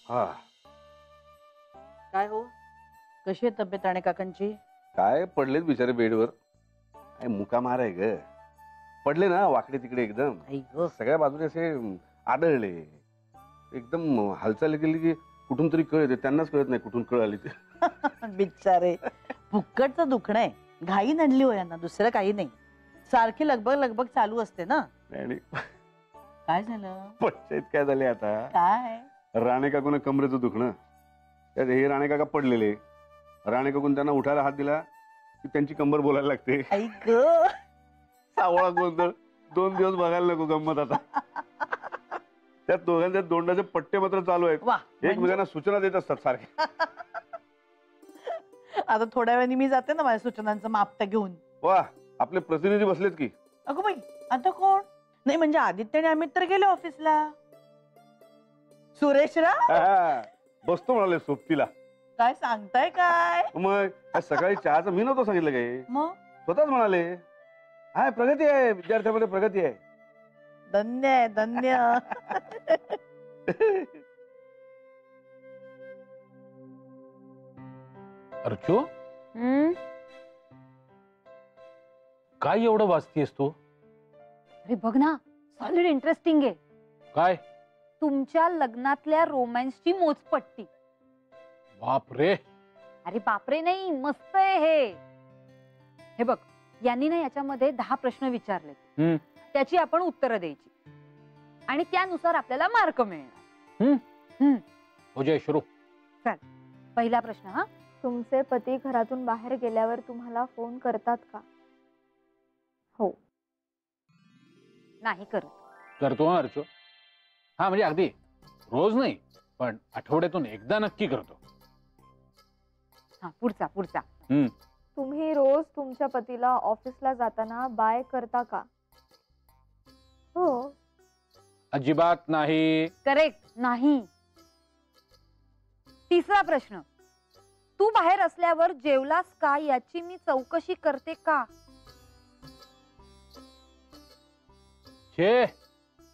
हा काय हो, कशी आहे तब्येत राणे काकांची? काय पडलेत बिचारे बेडवर. काय मुका मार आहे ग. पडले ना वाकडे तिकडे एकदम. आई गं. सगळ्या बाजूने असे आदळले. एकदम हालचाल केली की कुठून तरी कळ येते. त्यांनाच कळत नाही कुठून कळ आली ते. बिचारे, फुक्कटचं दुखणं आहे. घाई नडली हो यांना, दुसरं काही नाही. सारखी लगबग लगबग चालू असते ना. आणि काय झालं? पंचायत काय झाली आता. काय? राणे काकून कमरेचं दुखणं. त्यात हे राणे काका पडलेले. राणे काकून त्यांना उठायला हात दिला की त्यांची कंबर बोलायला लागते. आई गं. सावळा गोंधळ. 2 दिवस बघायला नको गंमत आता. त्या दोघांच्या दोंडाचे पट्टे मात्र चालू आहेत. वा, एकमेकांना सूचना देत असतात सारखे. आता थोड्या वेळाने मी जाते ना माझ्या सूचनांचं मापता घेऊन. वा, आपले प्रतिनिधी बसलेत की. अगं बाई, आता कोण? नाही म्हणजे आदित्य आणि अमित तर गेले ऑफिसला. सुरेशराव बसतो म्हणाले सोबतीला. काय सांगताय काय? मग आज सकाळी चहाचं मी नव्हतं सांगितलं काही. मग स्वतःच म्हणाले हाय प्रगती आहे, विद्यार्थ्यामध्ये प्रगती आहे. धन्य आहे, धन्य. अर्चो, काय एवढं वाचतीयस तू? अरे बघ ना, सॉलिड इंटरेस्टिंग आहे. काय? तुमच्या लग्नातल्या रोमॅन्सची मोजपट्टी. बापरे. अरे बापरे नाही, मस्त आहे हे. हे बघ, यांनी ना याच्यामध्ये 10 प्रश्न विचारले. त्याची आपण उत्तरं द्यायची आणि त्यानुसार आपल्याला मार्क मिळणार. हो जय शुरू. चल, पहिला प्रश्न. हा, तुमचे पती घरातून बाहेर गेल्यावर तुम्हाला फोन करतात का? हो. नाही करत. करतो हा अर्चो. हा म्हणजे अगदी रोज नाही, पण आठवड्यातून एकदा नक्की करतो. हा, पुढचा पुढचा. तुम्ही रोज तुमच्या पतीला ऑफिसला जाताना बाय करता का? हो. अजिबात नाही. करेक्ट, नाही. तिसरा प्रश्न. तू बाहेर असल्यावर जेवलास का याची मी चौकशी करते का? छे,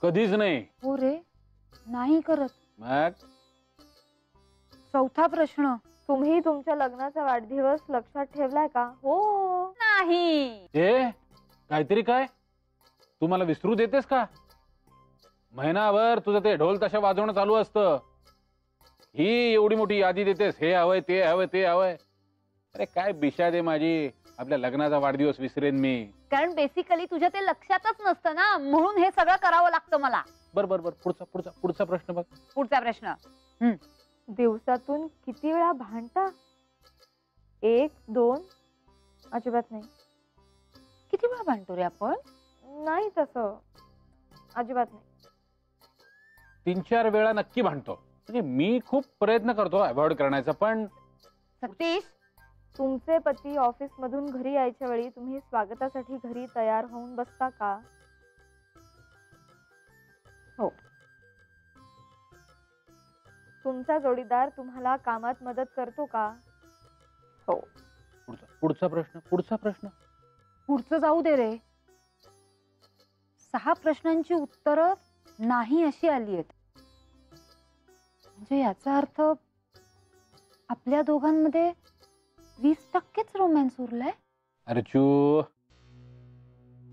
कधीच नाही. हो रे, नाही करत. मग चौथा प्रश्न. तुम्ही तुमच्या लग्नाचा वाढदिवस लक्षात ठेवलाय का? हो. नाही. ए, काहीतरी काय? तू मला विसरू देतेस का? महिनाभर तुझं ते ढोल ताशा वाजवणं चालू असतं. ही एवढी मोठी यादी देतेस, हे हवंय ते हवंय ते हवंय. अरे काय बिशाद आहे माझी, आपल्या लग्नाचा वाढदिवस विसरेन मी? कारण बेसिकली तुझ्या ते लक्षातच नसतं ना, म्हणून हे सगळं करावं लागतं मला. बर बर बर, पुढचा पुढचा पुढचा प्रश्न बघ. पुढचा प्रश्न. दिवसातून किती वेळा भांडता? 1, 2? अजिबात नाही. किती वेळा भांडतो रे आपण? नाही तसं, अजिबात नाही. 3-4 वेळा नक्की भांडतो. म्हणजे मी खूप प्रयत्न करतो अवॉइड करण्याचा, पण. सतीश, तुमचे पती ऑफिस मधून घरी यायच्या वेळी तुम्ही स्वागतासाठी घरी तयार होऊन बसता का? हो. तुमचा जोडीदार तुम्हाला कामात मदत करतो का? हो. पुढचा प्रश्न पुढचा प्रश्न. पुढचं जाऊ दे रे. 6 प्रश्नांची उत्तरं नाही अशी आली आहेत. म्हणजे याचा अर्थ आपल्या दोघांमध्ये 20%च रोमॅन्स उरलाय. अर्चू,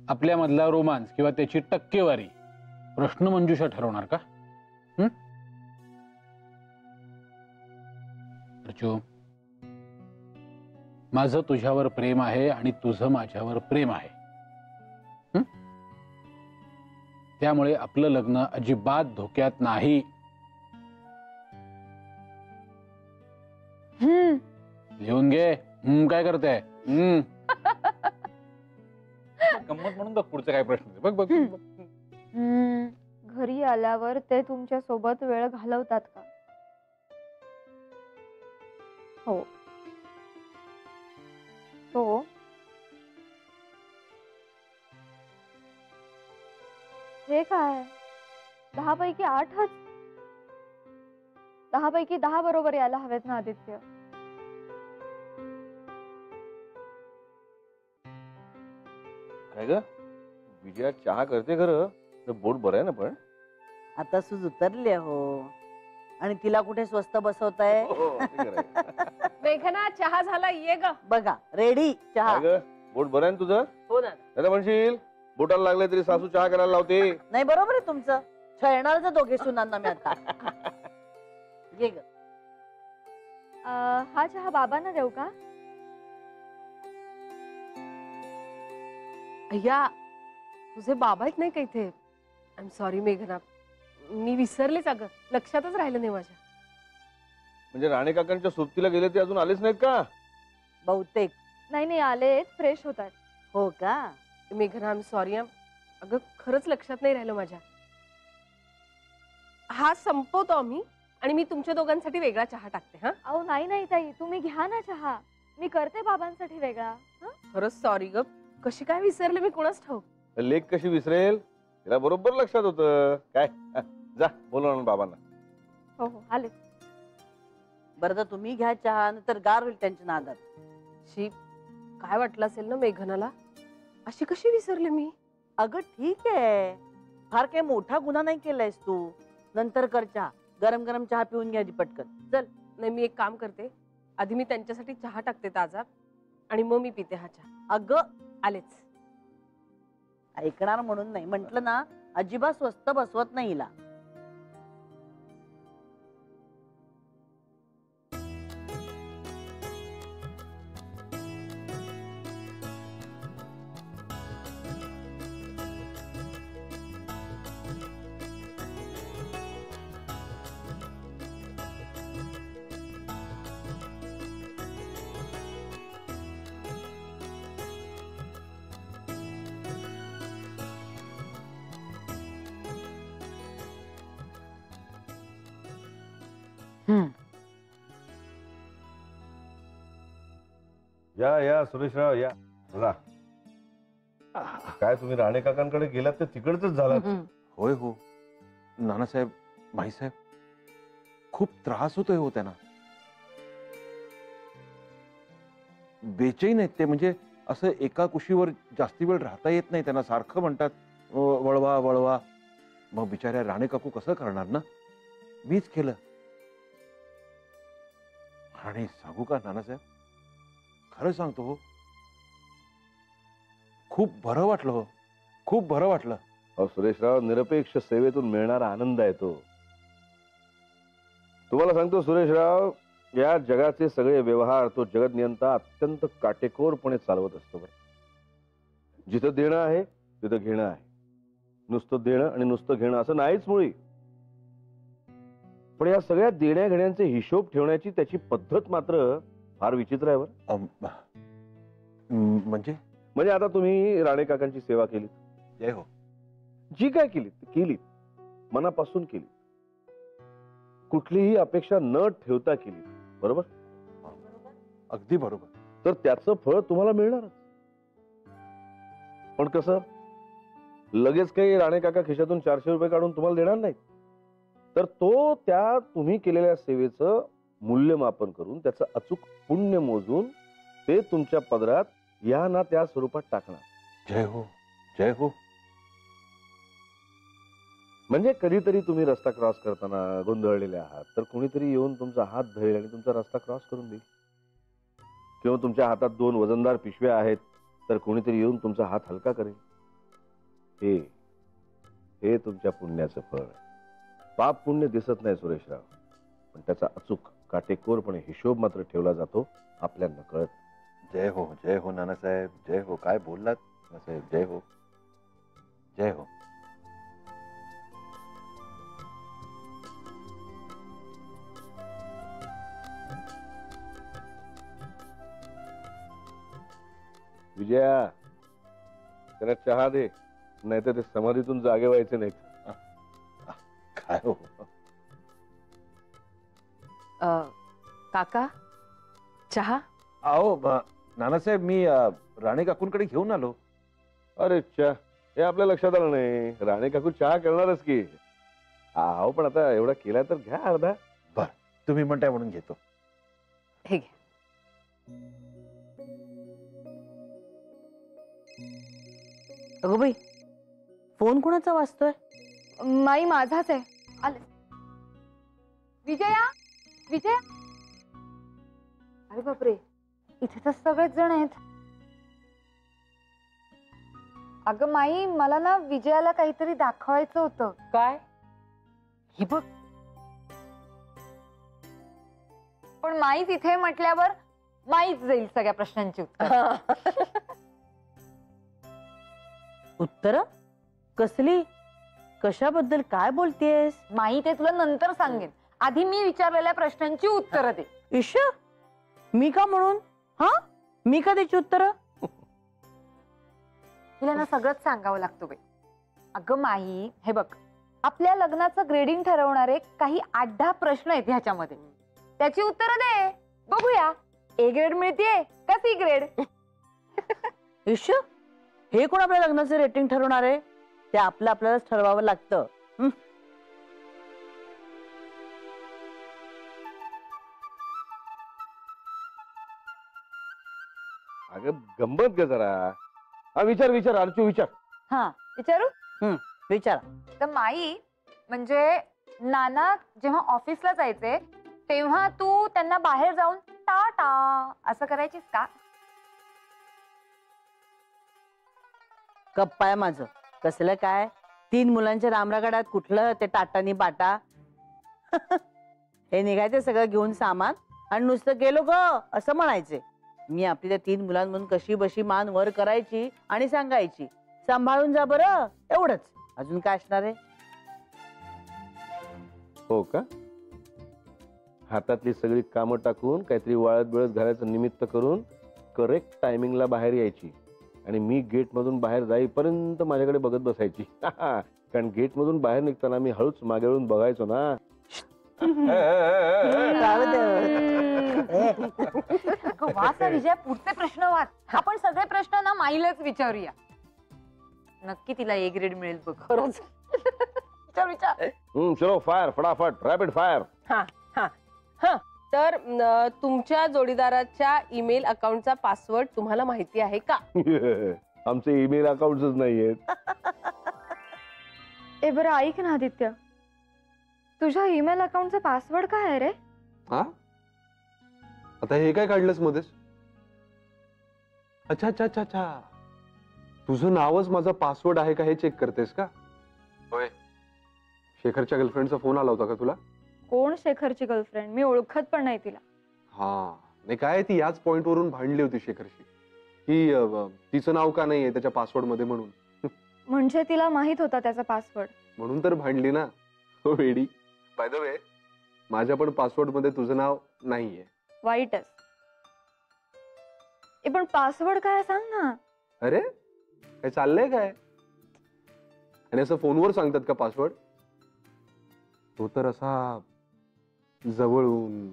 आपल्यामधला रोमांस किंवा त्याची टक्केवारी प्रश्न मंजुषा ठरवणार का? अर्चू, माझं तुझ्यावर प्रेम आहे आणि तुझं माझ्यावर प्रेम आहे. त्यामुळे आपलं लग्न अजिबात धोक्यात नाही. लिहून घे. काय करते? गंमत म्हणून बघ पुढचा काय प्रश्न. बघ बघ. घरी आल्यावर ते तुमच्या सोबत वेळ घालवतात का? हो. हो. हे काय? 10 पैकी 8च. 10 पैकी 10 बरोबर यायला हवेत ना आदित्य? काय ग विजया, चहा करते खरं, बोट बरं आहे ना, पण आता सूज उतरली हो. आणि तिला कुठे स्वस्त बसवताय? हो, ते खरं आहे. मेघना चहा झाला, ये ग. बघा रेडी चहा. काय ग, बोट बरं आहे ना तुझं? हो ना. त्याला म्हणशील बोटाला लागले तरी सासू चहा करायला लावते. नाही बरोबर आहे तुमचं. छळणारच दोघे सुनांना मी आता. ये ग. हा चहा बाबांना देऊ का? अय्या, तुझे बाबा आहेत नाही का इथे? आय एम सॉरी मेघना, मी विसरलेच अगं, लक्षातच राहिलं नाही माझ्या. म्हणजे राणे काकांच्या सोबतीला गेले ते अजून आलेच नाहीत का? बहुतेक. नाही नाही, आलेत, फ्रेश होतात. हो का? मेघना आय एम सॉरी. अगं खरंच लक्षात नाही राहिलं माझ्या. हा संपवतो आम्ही आणि मी तुमच्या दोघांसाठी वेगळा चहा टाकते. हा अहो नाही नाही ताई, तुम्ही घ्या ना चहा, मी करते बाबांसाठी वेगळा. खरंच सॉरी ग, कशी काय विसरले मी कोणाच ठाऊक. लेख कशी विसरेल, तिला बरोबर लक्षात होतं. काय जा बोलवा ना बाबांना. हो हो आले. बरं तर तुम्ही घ्या चहा, तर गार होईल त्यांच्या नादात. शी, काय वाटलं असेल ना मेघनाला, अशी कशी विसरले मी. अगं ठीक आहे, फार काही मोठा गुन्हा नाही केलायस तू. नंतर कर चहा, गरम गरम चहा पिऊन घ्या आधी पटकन. चल. नाही, मी एक काम करते, आधी मी त्यांच्यासाठी चहा टाकते ताजा आणि मग मी पिते हा चहा. अगं आलेच. ऐकणार म्हणून नाही म्हंटल ना, अजिबात स्वस्त बसवत नाही हिला. या या सुरेशराव या. बघा काय तुम्ही राणे काकांकडे गेलात ते तिकडच झालात. होय हो नानासाहेब, माईसाहेब, खूप त्रास होतोय हो त्यांना. बेचैन आहेत ते, म्हणजे असं एका कुशीवर जास्ती वेळ राहता येत नाही त्यांना. सारखं म्हणतात वळवा वळवा. मग बिचाऱ्या राणे काकू कसं करणार ना. मीच केलं. आणि सांगू का नानासाहेब, खरं सांगतो हो, खूप बरं वाटलं हो, खूप बरं वाटलं. अहो सुरेशराव, निरपेक्ष सेवेतून मिळणारा आनंद आहे तो. तुम्हाला सांगतो सुरेशराव, या जगाचे सगळे व्यवहार तो जगदनियंता अत्यंत काटेकोरपणे चालवत असतो. बरं, जिथं देणं आहे तिथं घेणं आहे. नुसतं देणं आणि नुसतं घेणं असं नाहीच मुळी. पण या सगळ्या देण्या घेण्याचे हिशोब ठेवण्याची त्याची पद्धत मात्र फार विचित्र आहे. बरं, म्हणजे आता तुम्ही राणे काकांची सेवा केली, जय हो, जी काय केली मनापासून केली, कुठलीही अपेक्षा न ठेवता केली, बरोबर? अगदी बरोबर. तर त्याचं फळ तुम्हाला मिळणारच. पण कसं, लगेच काही राणे काका खिशातून 400 रुपये काढून तुम्हाला देणार नाहीत. तर तो त्या तुम्ही केलेल्या सेवेचं मूल्यमापन करून त्याचं अचूक पुण्य मोजून ते तुमच्या पदरात या ना त्या स्वरूपात टाकणार. जय हो, जय हो. म्हणजे कधीतरी तुम्ही रस्ता क्रॉस करताना गोंधळलेले आहात, तर कोणीतरी येऊन तुमचा हात धरेल आणि तुमचा रस्ता क्रॉस करून देईल. किंवा तुमच्या हातात 2 वजनदार पिशव्या आहेत, तर कोणीतरी येऊन तुमचा हात हलका करेल. हे तुमच्या पुण्याचं फळ. पाप पुण्य दिसत नाही सुरेशराव, पण त्याचा अचूक काटेकोरपणे हिशोब मात्र ठेवला जातो आपल्या नकळत. जय हो नानासाहेब, जय हो. काय बोललात नानासाहेब, जय हो, जय हो. विजया, त्याला चहा दे, नाहीतर ते समाधीतून जागे व्हायचे नाहीत. काय हो. काका चहा. अहो नानासाहेब, मी राणे काकूंकडे घेऊन आलो. अरे चा, हे आपल्या लक्षात आलं नाही. राणे काकू चहा करणारच की. अहो पण आता एवढा केला तर घ्या अर्धा. तुम्ही म्हणताय म्हणून घेतो. हे घे. अगं बाई, फोन कोणाचा वाजतोय? माई माझाच आहे. आले. विजया, विजया. अरे बापरे, इथे तर सगळेच जण आहेत. अगं माई, मला ना विजयाला काहीतरी दाखवायचं होतं. काय? हे बघ. पण माईच इथे म्हटल्यावर माईच जाईल सगळ्या प्रश्नांची उत्तर. उत्तर कसली? कशाबद्दल काय बोलतेस? माई ते तुला नंतर सांगेन. आधी मी विचारलेल्या प्रश्नांची उत्तरं दे. ईश, मी का म्हणून? हा, मी का द्यायची उत्तर? तिला ना सगळंच सांगावं लागतं बाई. अगं माई, हे बघ, आपल्या लग्नाचं ग्रेडिंग ठरवणारे काही 8-10 प्रश्न आहेत ह्याच्यामध्ये. त्याची उत्तरं दे, बघूया A ग्रेड मिळतेय का C ग्रेड. ईश, हे कोण आपल्या लग्नाचे रेटिंग ठरवणार आहे? ते आपल्यालाच ठरवावं लागतं. अगं गंमत ग जरा. हा, विचार विचार अर्चू, विचार. हा, विचारू? विचारा. तर माई, म्हणजे नाना जेव्हा ऑफिसला जायचे तेव्हा तू त्यांना बाहेर जाऊन टाटा असं करायचीस का? गप्पा आहे माझं. कसलं काय? 3 मुलांच्या रामरागाड्यात कुठलं ते टाटानी बाटा. हे निघायचे सगळं घेऊन सामान आणि नुसतं गेलो ग असं म्हणायचे. मी आपली त्या 3 मुलांमधून कशी बशी मान वर करायची आणि सांगायची, सांभाळून जा बरं, एवढंच. अजून काय असणार आहे? हो का? हातातली सगळी कामं टाकून काहीतरी वाळत बिळत घालायचं निमित्त करून करेक्ट टायमिंगला बाहेर यायची आणि मी गेट मधून बाहेर जाईपर्यंत माझ्याकडे बघत बसायची. कारण गेट मधून बाहेर निघताना मी हळूच मागे वळून बघायचो ना. विजय, पुढचे प्रश्न वाच. आपण सगळे प्रश्न ना माईलाच विचारूया. नक्की तिला A ग्रेड मिळेल बघ. खरंच. विचार विचार. चलो फायर, फटाफट, रॅपिड फायर. हा हा हा. तर तुमच्या जोडीदाराच्या ईमेल अकाउंटचा पासवर्ड तुम्हाला माहिती आहे का? आमचे ईमेल अकाउंटच नाहीयेत. ए बरं ऐक ना आदित्य, तुझ्या ईमेल अकाउंटचा पासवर्ड काय आहे रे? हा, आता हे काय काढलंस मध्येच? अच्छा अच्छा अच्छा अच्छा, तुझं नावच माझा पासवर्ड आहे का हे चेक करतेस का? होय. शेखरच्या गर्लफ्रेंडचा फोन आला होता का तुला? कोण शेखरची गर्लफ्रेंड? मी ओळखत पण नाही तिला. हा, नाही काय, ती याच पॉइंट वरून भांडली होती शेखरशी की तिचं नाव का नाहीये त्याच्या पासवर्ड मध्ये म्हणून. म्हणजे तिला माहित होता त्याचा पासवर्ड? म्हणून तर भांडली ना. हो वेडी. बाय द वे, माझ्या पण पासवर्ड मध्ये तुझं नाव नाहीये. वाईटच. ए पण पासवर्ड काय सांग ना. अरे काय चाललंय काय? आणि असं फोनवर सांगतात का पासवर्ड? तो तर असा जवळून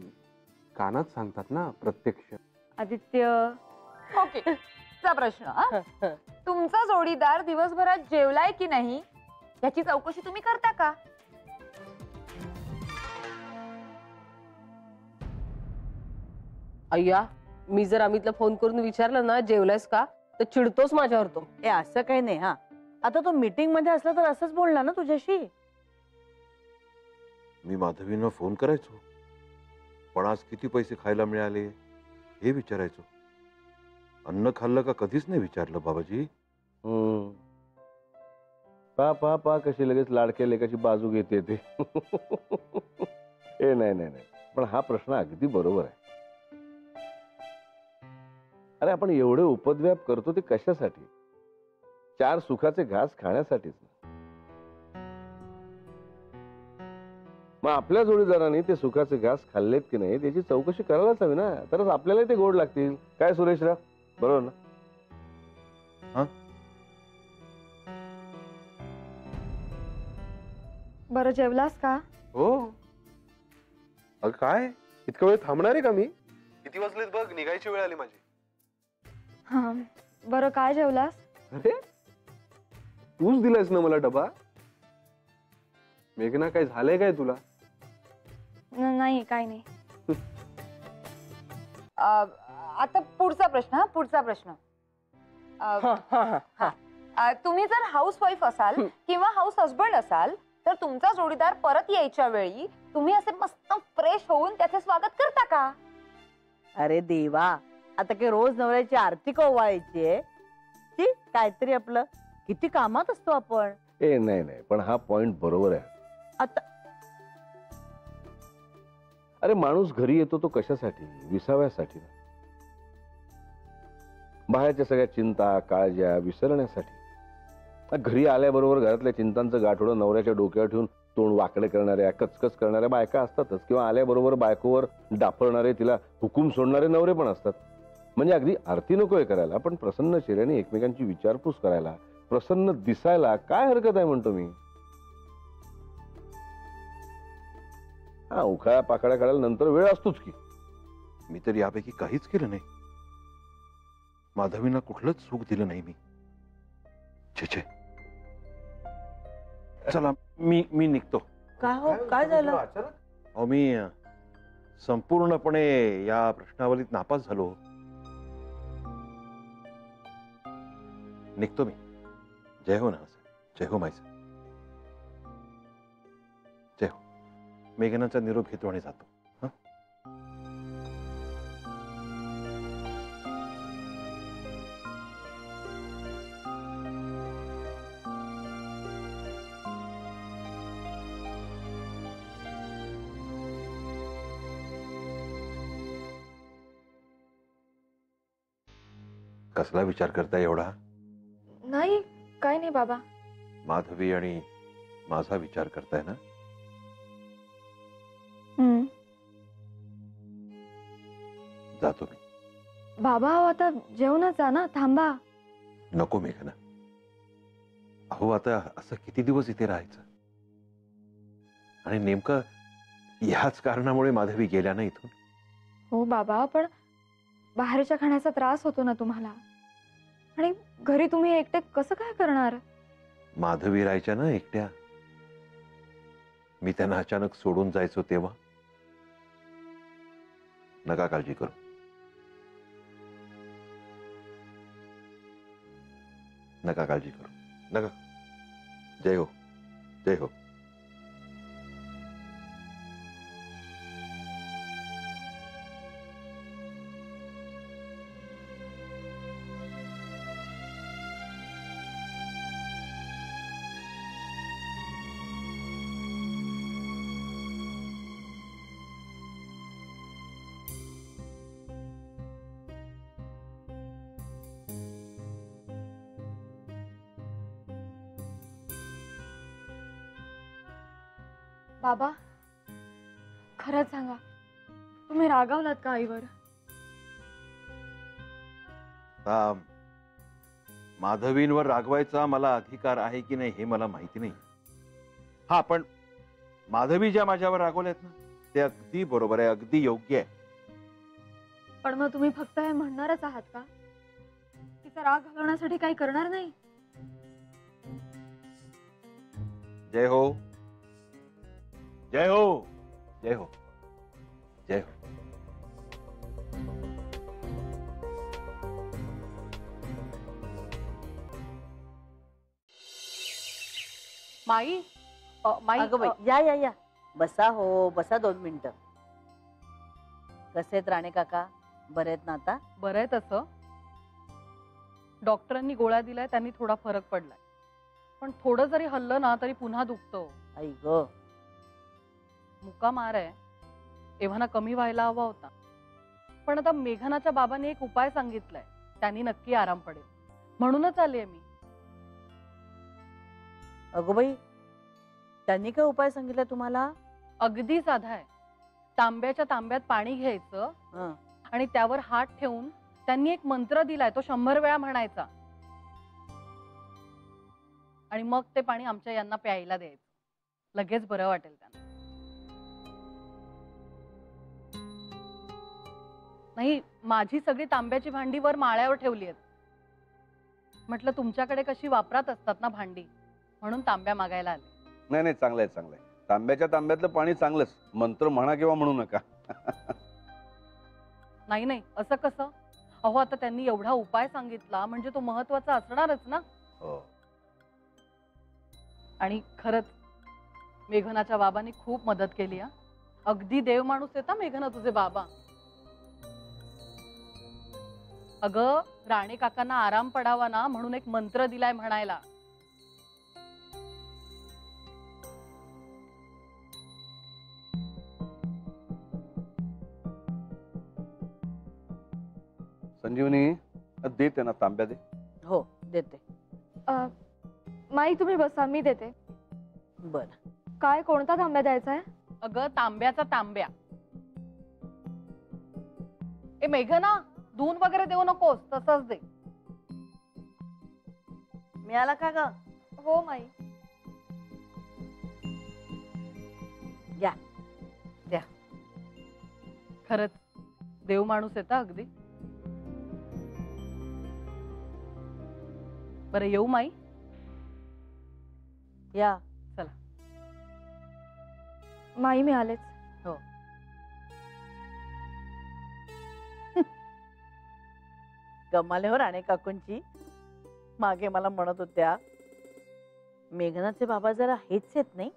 कानात सांगतात ना, प्रत्यक्ष. आदित्य, ओके. चा प्रश्न, तुमचा जोडीदार दिवसभरात जेवलाय की नाही याची चौकशी तुम्ही करता का? अय्या, मी जर अमितला फोन करून विचारलं ना जेवलायस का, तर चिडतोच माझ्यावर तो. ए असं काही नाही. हा, आता तो मीटिंग मध्ये असला तर असंच बोलणार ना तुझ्याशी. मी माधवींना फोन करायचो, पण आज किती पैसे खायला मिळाले हे विचारायचो. अन्न खाल्लं का कधीच नाही विचारलं बाबाजी. पा पा पा कशी लगेच लाडक्या लेकाची बाजू घेते ते. ए नाही नाही नाही, पण हा प्रश्न अगदी बरोबर आहे. अरे आपण एवढे उपद्व्याप करतो ते कशासाठी? 4 सुखाचे घास खाण्यासाठीच ना. मग आपल्या जोडीदारांनी ते सुखाचे घास खाल्लेत की नाही त्याची चौकशी करायलाच हवी ना, तरच आपल्याला ते गोड लागतील. काय सुरेशराव, बरोबर ना? बरं जेवलास का? हो. अगं काय इतका वेळ थांबणार आहे का मी? किती वाजलेत बघ, निघायची वेळ आली माझी. हा, बरं काय जेवलास? अरे तूच दिलायस ना मला डबा. मेघना, काय झालंय काय तुला? नाही काय नाही. आता पुढचा प्रश्न. हा, पुढचा प्रश्न. हा हा हा. तुम्ही जर हाऊस वाईफ असाल किंवा हाऊस हजबंड असाल तर तुमचा जोडीदार परत यायच्या वेळी तुम्ही असे मस्त फ्रेश होऊन त्याचे स्वागत करता का? अरे देवा, आता काय रोज नवऱ्याची आरती ओवाळायची आहे? ती काहीतरी आपलं किती कामात असतो आपण. ए नाही नाही, पण हा पॉइंट बरोबर आहे. आता अरे माणूस घरी येतो तो कशासाठी? विसाव्यासाठी ना. बाहेरच्या सगळ्या चिंता काळज्या विसरण्यासाठी. घरी आल्याबरोबर घरातल्या चिंतांचं गाठोडं नवऱ्याच्या डोक्यावर ठेवून तोंड वाकडे करणाऱ्या कचकच करणाऱ्या बायका असतातच, किंवा आल्याबरोबर बायकोवर डाफळणारे तिला हुकूम सोडणारे नवरे पण असतात. म्हणजे अगदी आरती नकोय करायला, पण प्रसन्न चेहऱ्याने एकमेकांची विचारपूस करायला, प्रसन्न दिसायला काय हरकत आहे म्हणतो मी. हा, उखाळ्या पाखाड्या काढायला नंतर वेळ असतोच की. मी तर यापैकी काहीच केलं नाही. माधवींना कुठलंच सुख दिलं नाही मी. छे छे. चला मी निघतो. काय हो, काय झालं? अहो मी संपूर्णपणे या प्रश्नावलीत नापास झालो. निघतो मी. जय हो नानासाहेब, जय हो माईसाहेब, जय हो. मेघनाचा निरोप घेतो आणि जातो. कसला विचार करताय एवढा? नाही, काय नाही बाबा. माधवी आणि माझा विचार करताय ना? जातो मी. बाबा अहो, आता जेवणच जा ना, थांबा. नको मेघना. अहो आता असं किती दिवस इथे राहायचं? आणि नेमकं ह्याच कारणामुळे माधवी गेल्या ना इथून. हो बाबा, पण बाहेरच्या खाण्याचा त्रास होतो ना तुम्हाला, आणि घरी तुम्ही एकटे कसं काय करणार? माधवी राहायच्या ना एकट्या. मी त्यांना अचानक सोडून जायचो तेव्हा. नका काळजी करू. नका काळजी करू. नका. जय हो, जय हो. बाबा, खरंच सांगा, तुम्ही रागावलात का आईवर? माधवींवर रागवायचा मला अधिकार आहे की नाही हे मला माहिती नाही. हा, पण माधवी ज्या माझ्यावर रागवल्यात ना, ते अगदी बरोबर आहे, अगदी योग्य आहे. पण मग तुम्ही फक्त हे म्हणणारच आहात का? तिचा राग घालवण्यासाठी काही करणार नाही? जय हो, जय हो, जय हो, जय हो. माई, माई, अगं बाई, या या या, बसा हो, बसा 2 मिनिटं. कसे आहेत राणे काका? बरे आहेत ना आता? बरं आहे तसं. डॉक्टरांनी गोळ्या दिलाय, त्यांनी थोडा फरक पडलाय, पण थोडं जरी हल्लं ना तरी पुन्हा दुखतो. आई ग, मुका मार आहे. एव्हाना कमी व्हायला हवा होता, पण आता मेघनाच्या बाबांनी एक उपाय सांगितलाय, त्यांनी नक्की आराम पडेल, म्हणूनच आले मी. अगं बाई, त्यांनी काय उपाय सांगितला तुम्हाला? अगदी साधा आहे. तांब्याच्या तांब्यात पाणी घ्यायचं हं. आणि त्यावर हात ठेवून त्यांनी एक मंत्र दिलाय, तो 100 वेळा म्हणायचा, आणि मग ते पाणी आमच्या यांना प्यायला द्यायचं. लगेच बरं वाटेल त्यांना. नाही, माझी सगळी तांब्याची भांडी वर माळ्यावर ठेवली आहेत. म्हटलं तुमच्याकडे कशी वापरात असतात ना भांडी, म्हणून तांब्या मागायला आले. नाही नाही, चांगलं आहे चांगलं आहे. तांब्याच्या तांब्यातलं पाणी चांगलंच, मंत्र म्हणा किंवा म्हणू नका. नाही नाही, असं कसं? अहो आता त्यांनी एवढा उपाय सांगितला म्हणजे तो महत्वाचा असणारच ना. हो. आणि खरंच मेघनाच्या बाबांनी खूप मदत केली हा. अगदी देव माणूस आहेत हा मेघना तुझे बाबा. अगं राणे काकांना आराम पडावा ना म्हणून एक मंत्र दिलाय म्हणायला. संजीवनी दे त्यांना तांब्या दे. हो देते. माई तुम्ही बसा, मी देते. बर. काय, कोणता तांब्या द्यायचा आहे? अगं तांब्याचा तांब्या. ए मेघना, धुवून वगैरे देऊ नकोस, तसंच दे. मिळाला का ग? हो माई. द्या. खरंच देव माणूस येता अगदी. बरं येऊ माई? या. माई मिळालेच. हो. कमाल हो राणे काकूंची. मागे मला म्हणत होत्या मेघनाचे बाबा जरा हेच येत नाही,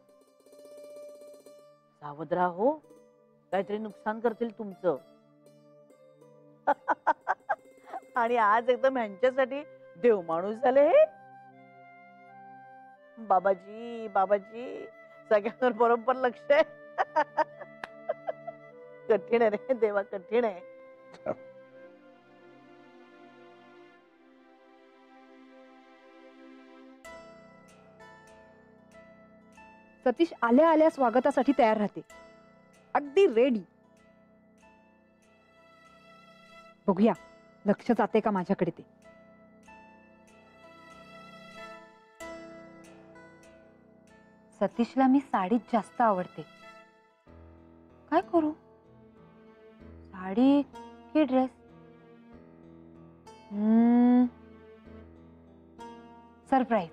सावध राहा हो, काहीतरी नुकसान करतील तुमचं. आणि आज एकदम ह्यांच्यासाठी देव माणूस झाले हे. बाबाजी बाबाजी सगळ्यांवर बरोबर लक्ष आहे. कठीण आहे रे देवा, कठीण आहे. सतीश आल्या आल्या स्वागतासाठी तयार राहते, अगदी रेडी. बघूया लक्ष जाते का माझ्याकडे ते. सतीशला मी साडीच जास्त आवडते, काय करू, साडी की ड्रेस? सरप्राईज.